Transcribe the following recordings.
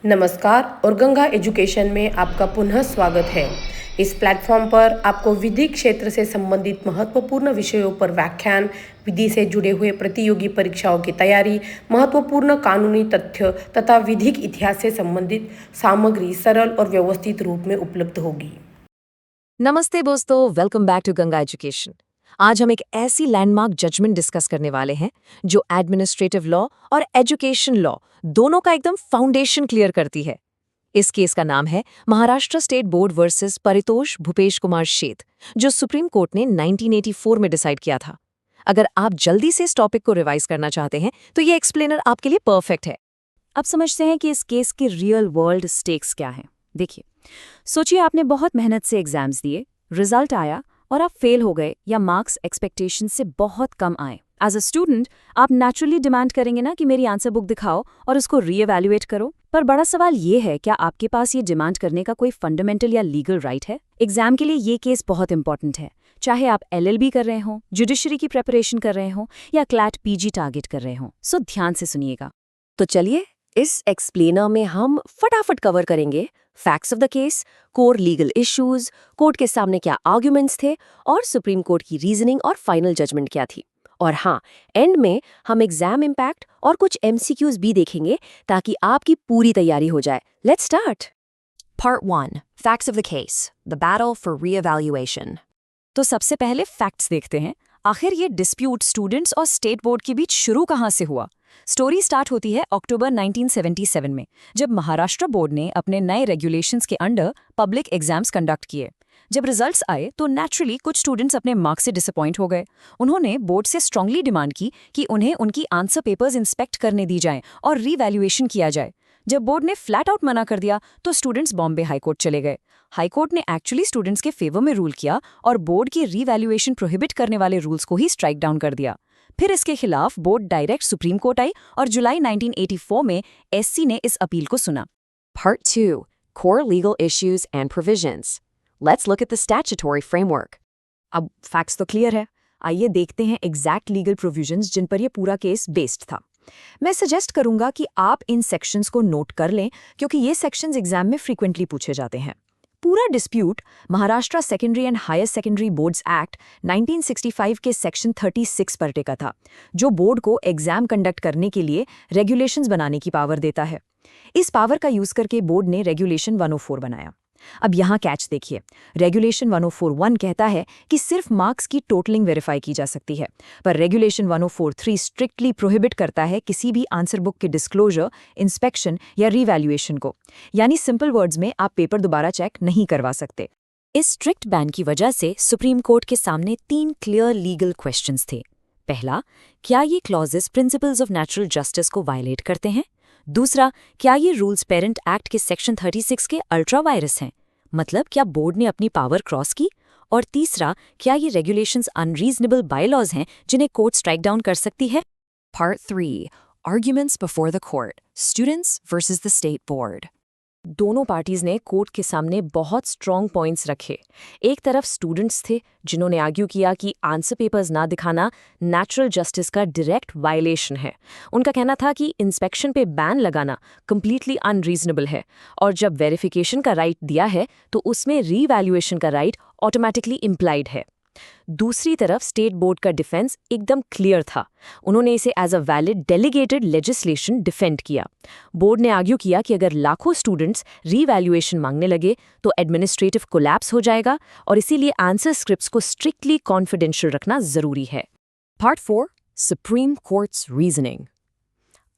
नमस्कार और गंगा एजुकेशन में आपका पुनः स्वागत है। इस प्लेटफॉर्म पर आपको विधि क्षेत्र से संबंधित महत्वपूर्ण विषयों पर व्याख्यान, विधि से जुड़े हुए प्रतियोगी परीक्षाओं की तैयारी, महत्वपूर्ण कानूनी तथ्य तथा विधिक इतिहास से संबंधित सामग्री सरल और व्यवस्थित रूप में उपलब्ध होगी। नमस्ते दोस्तों, welcome back to Ganga education. आज हम एक ऐसी लैंडमार्क जजमेंट डिस्कस करने वाले हैं जो एडमिनिस्ट्रेटिव लॉ और एजुकेशन लॉ दोनों का एकदम फाउंडेशन क्लियर करती है। इस केस का नाम है Maharashtra state board versus Paritosh Bhupesh Kumar Sheth, जो सुप्रीम कोर्ट ने 1984 में डिसाइड किया था। अगर आप जल्दी से इस टॉपिक को रिवाइज करना चाहते हैं तो ये एक्सप्लेनर आपके लिए परफेक्ट है। अब समझते हैं कि इस केस के रियल वर्ल्ड स्टेक्स क्या हैं। देखिए, सोचिए आपने बहुत मेहनत से एग्जाम्स दिए, रिजल्ट आया और आप फेल हो गए या मार्क्स एक्सपेक्टेशन से बहुत कम आए। एज अ स्टूडेंट आप नेचुरली डिमांड करेंगे ना कि मेरी आंसर बुक दिखाओ और उसको रीएवैल्यूएट करो। पर बड़ा सवाल ये है, क्या आपके पास ये डिमांड करने का कोई फंडामेंटल या लीगल राइट है? एग्जाम के लिए ये केस बहुत इंपॉर्टेंट है, चाहे आप LLB कर रहे हो, जुडिशरी की प्रेपरेशन कर रहे हो या क्लैट PG टारगेट कर रहे हो। सो ध्यान से सुनिएगा। तो चलिए, इस एक्सप्लेनर में हम फटाफट कवर करेंगे facts of the case, core legal issues, court के सामने क्या आर्ग्यूमेंट्स थे और सुप्रीम कोर्ट की रीजनिंग और फाइनल जजमेंट क्या थी। और हाँ, एंड में हम एग्जाम इम्पैक्ट और कुछ MCQs भी देखेंगे ताकि आपकी पूरी तैयारी हो जाए। Let's start. Part 1. Facts of the case. The battle for re-evaluation. तो सबसे पहले फैक्ट्स देखते हैं। आखिर ये डिस्प्यूट स्टूडेंट्स और स्टेट बोर्ड के बीच शुरू कहाँ से हुआ? स्टोरी स्टार्ट होती है अक्टूबर 1977 में, जब महाराष्ट्र बोर्ड ने अपने नए रेगुलेशंस के अंडर पब्लिक एग्जाम्स कंडक्ट किए। जब रिजल्ट्स आए तो नेचुरली कुछ स्टूडेंट्स अपने मार्क्स से डिसअपॉइंट हो गए। उन्होंने बोर्ड से स्ट्रांगली डिमांड की कि उन्हें उनकी आंसर पेपर्स इंस्पेक्ट करने दी जाएं और रीवैल्यूएशन किया जाए। जब बोर्ड ने फ्लैट आउट मना कर दिया तो स्टूडेंट्स बॉम्बे हाईकोर्ट चले गए। हाईकोर्ट ने एक्चुअली स्टूडेंट्स के फेवर में रूल किया और बोर्ड की रीवैल्यूएशन प्रोहिबिट करने वाले रूल्स को ही स्ट्राइक डाउन कर दिया। फिर इसके खिलाफ बोर्ड डायरेक्ट सुप्रीम कोर्ट आई और जुलाई 1984 में SC ने इस अपील को सुना। Part 2. Core legal issues and provisions. Let's look at the statutory framework. अब फैक्ट्स तो क्लियर है, आइए देखते हैं एग्जैक्ट लीगल प्रोविजंस जिन पर यह पूरा केस बेस्ड था। मैं सजेस्ट करूंगा कि आप इन सेक्शंस को नोट कर लें क्योंकि ये सेक्शंस एग्जाम में फ्रीक्वेंटली पूछे जाते हैं। पूरा dispute Maharashtra secondary and higher secondary boards act 1965 के सेक्शन 36 पर टिका था, जो बोर्ड को एग्जाम कंडक्ट करने के लिए रेगुलेशंस बनाने की पावर देता है। इस पावर का यूज करके बोर्ड ने रेगुलेशन 104 बनाया। अब यहाँ कैच देखिए, रेगुलेशन 104(1) कहता है कि सिर्फ मार्क्स की टोटलिंग वेरीफाई की जा सकती है, पर रेगुलेशन 104(3) स्ट्रिक्टली प्रोहिबिट करता है किसी भी आंसर बुक के डिस्क्लोजर, इंस्पेक्शन या रीवैल्यूएशन को। यानी सिंपल वर्ड्स में आप पेपर दोबारा चेक नहीं करवा सकते। इस स्ट्रिक्ट बैन की वजह से सुप्रीम कोर्ट के सामने 3 क्लियर लीगल क्वेश्चंस थे। पहला, क्या ये clauses principles of natural justice को वायलेट करते हैं? दूसरा, क्या ये रूल्स पेरेंट एक्ट के सेक्शन 36 के अल्ट्रा वायरस हैं? मतलब क्या बोर्ड ने अपनी पावर क्रॉस की? और तीसरा, क्या ये रेगुलेशंस अनरीजनेबल बायलॉज हैं जिन्हें कोर्ट स्ट्राइक डाउन कर सकती है? Part 3. Arguments before the court. Students versus the state board. दोनों पार्टीज ने कोर्ट के सामने बहुत स्ट्रॉन्ग पॉइंट्स रखे। एक तरफ स्टूडेंट्स थे जिन्होंने आर्ग्यू किया कि आंसर पेपर्स ना दिखाना नेचुरल जस्टिस का डायरेक्ट वायलेशन है। उनका कहना था कि इंस्पेक्शन पे बैन लगाना कंप्लीटली अनरीजनेबल है और जब वेरिफिकेशन का राइट दिया है तो उसमें रीवैल्यूएशन का राइट ऑटोमेटिकली इम्प्लाइड है। दूसरी तरफ स्टेट बोर्ड का डिफेंस एकदम क्लियर था। उन्होंने इसे as a valid delegated legislation defend किया। बोर्ड ने आर्ग्यू किया कि अगर लाखों स्टूडेंट्स रीवैल्यूएशन मांगने लगे तो एडमिनिस्ट्रेटिव कोलैप्स हो जाएगा और इसीलिए आंसर स्क्रिप्ट्स को स्ट्रिक्टली कॉन्फिडेंशियल रखना जरूरी है। Part 4. Supreme Court's reasoning.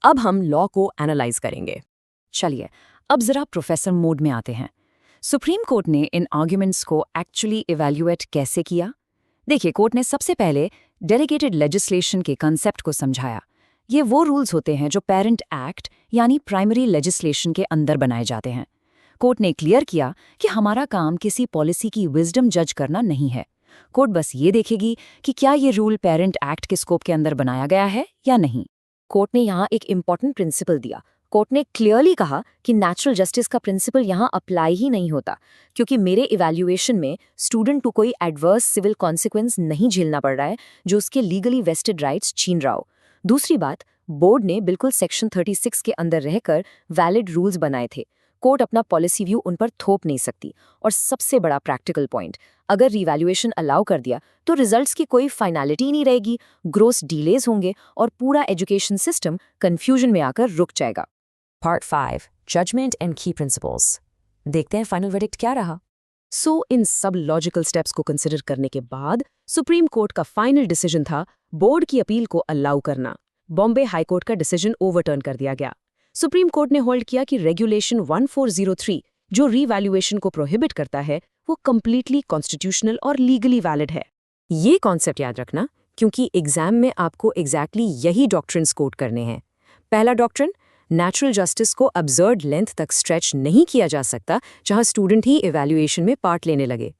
अब हम लॉ को एनालाइज करेंगे। चलिए, अब जरा प्रोफेसर मोड में आते हैं। सुप्रीम कोर्ट ने इन आर्ग्यूमेंट्स को एक्चुअली इवैल्यूएट कैसे किया? देखिए, कोर्ट ने सबसे पहले डेलीगेटेड लेजिस्लेशन के कंसेप्ट को समझाया। ये वो रूल्स होते हैं जो पेरेंट एक्ट यानी प्राइमरी लेजिस्लेशन के अंदर बनाए जाते हैं। कोर्ट ने क्लियर किया कि हमारा काम किसी पॉलिसी की विजडम जज करना नहीं है। कोर्ट बस ये देखेगी कि क्या ये रूल पेरेंट एक्ट के स्कोप के अंदर बनाया गया है या नहीं। कोर्ट ने यहाँ एक इम्पॉर्टेंट प्रिंसिपल दिया। कोर्ट ने क्लियरली कहा कि नेचुरल जस्टिस का प्रिंसिपल यहाँ अप्लाई ही नहीं होता, क्योंकि मेरे इवैल्यूएशन में स्टूडेंट को कोई एडवर्स सिविल कॉन्सिक्वेंस नहीं झेलना पड़ रहा है जो उसके लीगली वेस्टेड राइट्स छीन रहा हो। दूसरी बात, बोर्ड ने बिल्कुल सेक्शन 36 के अंदर रहकर वैलिड रूल्स बनाए थे। कोर्ट अपना पॉलिसी व्यू उन पर थोप नहीं सकती। और सबसे बड़ा प्रैक्टिकल पॉइंट, अगर रिवैल्यूएशन अलाउ कर दिया तो रिजल्ट्स की कोई फाइनलिटी नहीं रहेगी, ग्रोस डिलेज होंगे और पूरा एजुकेशन सिस्टम कंफ्यूजन में आकर रुक जाएगा। Part 5. Judgment and Key Principles. देखते हैं फाइनल वर्डिक्ट क्या रहा। इन सब लॉजिकल स्टेप्स को कंसिडर करने के बाद सुप्रीम कोर्ट का फाइनल डिसीजन था बोर्ड की अपील को अलाउ करना। बॉम्बे हाई कोर्ट का डिसीजन ओवरटर्न कर दिया गया। सुप्रीम कोर्ट ने होल्ड किया कि रेगुलेशन 1403 जो रीवैल्यूएशन को प्रोहिबिट करता है वो कंप्लीटली कॉन्स्टिट्यूशनल और लीगली वैलिड है। ये कॉन्सेप्ट याद रखना, क्योंकि एग्जाम में आपको एग्जैक्टली यही डॉक्ट्रिन्स कोट करने हैं। पहला डॉक्ट्रिन, नेचुरल जस्टिस को अब्सर्ड लेंथ तक स्ट्रेच नहीं किया जा सकता जहां स्टूडेंट ही इवैल्यूएशन में पार्ट लेने लगे।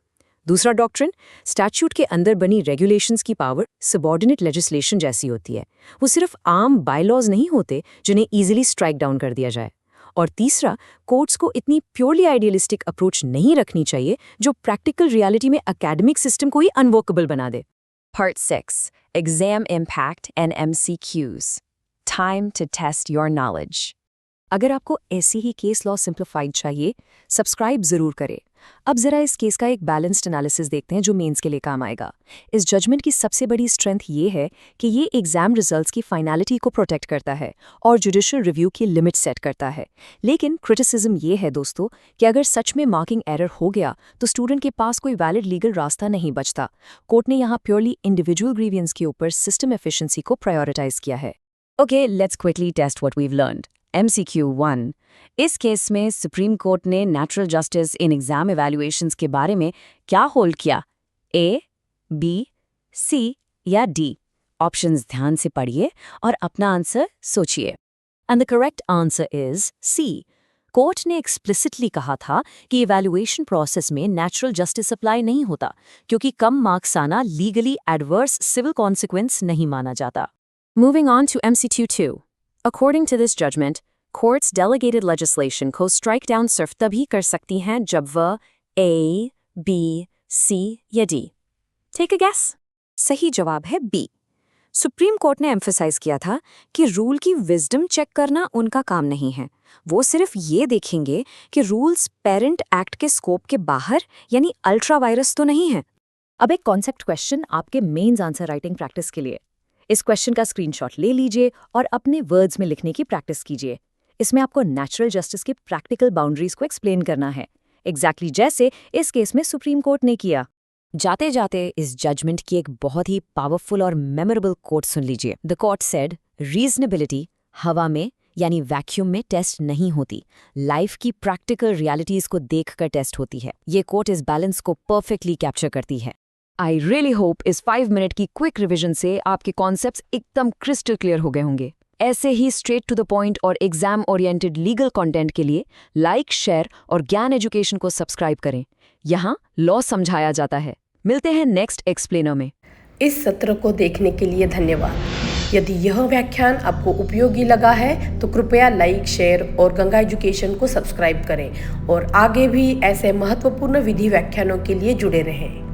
दूसरा डॉक्ट्रिन, स्टैट्यूट के अंदर बनी रेगुलेशंस की पावर सबऑर्डिनेट लेजिस्लेशन जैसी होती है, वो सिर्फ आम बायलॉज नहीं होते जिन्हें इजीली स्ट्राइक डाउन कर दिया जाए। और तीसरा, कोर्ट्स को इतनी प्योरली आइडियलिस्टिक अप्रोच नहीं रखनी चाहिए जो प्रैक्टिकल रियलिटी में एकेडमिक सिस्टम को ही अनवर्केबल बना दे। Part 6. Exam Impact and MCQs. Time to test your knowledge. अगर आपको ऐसी ही केस लॉ सिंप्लीफाइड चाहिए, सब्सक्राइब जरूर करें। अब जरा इस केस का एक बैलेंस्ड एनालिसिस देखते हैं जो मेंस के लिए काम आएगा। इस जजमेंट की सबसे बड़ी स्ट्रेंथ ये है कि ये एग्जाम रिजल्ट्स की फाइनलिटी को प्रोटेक्ट करता है और जुडिशियल रिव्यू की लिमिट सेट करता है। लेकिन क्रिटिसिज्म ये है दोस्तों कि अगर सच में मार्किंग एरर हो गया तो स्टूडेंट के पास कोई वैलिड लीगल रास्ता नहीं बचता। कोर्ट ने यहाँ प्योरली इंडिविजुअल ग्रीवियंस के ऊपर सिस्टम एफिशिएंसी को प्रायोरिटाइज किया है। Okay, let's quickly test what we've learned. MCQ 1. इस केस में सुप्रीम कोर्ट ने natural justice in exam evaluations के बारे में क्या होल्ड किया? A, B, C या D? ऑप्शंस ध्यान से पढ़िए और अपना आंसर सोचिए। And the correct answer is C। Court ने एक्सप्लिसिटली कहा था कि इवैल्यूएशन प्रोसेस में नेचुरल जस्टिस अप्लाई नहीं होता, क्योंकि कम मार्क्स आना लीगली एडवर्स सिविल कॉन्सिक्वेंस नहीं माना जाता। Moving on to MCQ 2. According to this judgment, courts delegated legislation को strike down सिर्फ तभी कर सकती हैं जब वह A, B, C या D. Take a guess. सही जवाब है B। सुप्रीम कोर्ट ने एम्फसाइज किया था कि रूल की विजडम चेक करना उनका काम नहीं है। वो सिर्फ ये देखेंगे कि रूल्स पेरेंट एक्ट के स्कोप के बाहर यानी अल्ट्रा वायरस तो नहीं है। अब एक कॉन्सेप्ट क्वेश्चन आपके मेंस आंसर राइटिंग प्रैक्टिस के लिए। इस क्वेश्चन का स्क्रीनशॉट ले लीजिए और अपने वर्ड्स में लिखने की प्रैक्टिस कीजिए। इसमें आपको नेचुरल जस्टिस के प्रैक्टिकल बाउंड्रीज को एक्सप्लेन करना है, एग्जैक्टली जैसे इस केस में सुप्रीम कोर्ट ने किया। जाते जाते इस जजमेंट की एक बहुत ही पावरफुल और मेमोरेबल कोट सुन लीजिए। द कोर्ट सेड, रीजनेबिलिटी हवा में यानी वैक्यूम में टेस्ट नहीं होती, लाइफ की प्रैक्टिकल रियलिटीज को देखकर टेस्ट होती है। ये कोट इस बैलेंस को परफेक्टली कैप्चर करती है। आई रियली होप इस 5 मिनट की क्विक रिवीजन से आपके कॉन्सेप्ट्स एकदम क्रिस्टल क्लियर हो गए होंगे। ऐसे ही स्ट्रेट टू द पॉइंट और एग्जाम ओरिएंटेड लीगल कंटेंट के लिए लाइक, शेयर और ज्ञान एजुकेशन को सब्सक्राइब करें। यहाँ लॉ समझाया जाता है। मिलते हैं नेक्स्ट एक्सप्लेनर में। इस सत्र को देखने के लिए धन्यवाद। यदि यह व्याख्यान आपको उपयोगी लगा है तो कृपया लाइक, शेयर और गंगा एजुकेशन को सब्सक्राइब करें और आगे भी ऐसे महत्वपूर्ण विधि व्याख्यानों के लिए जुड़े रहें।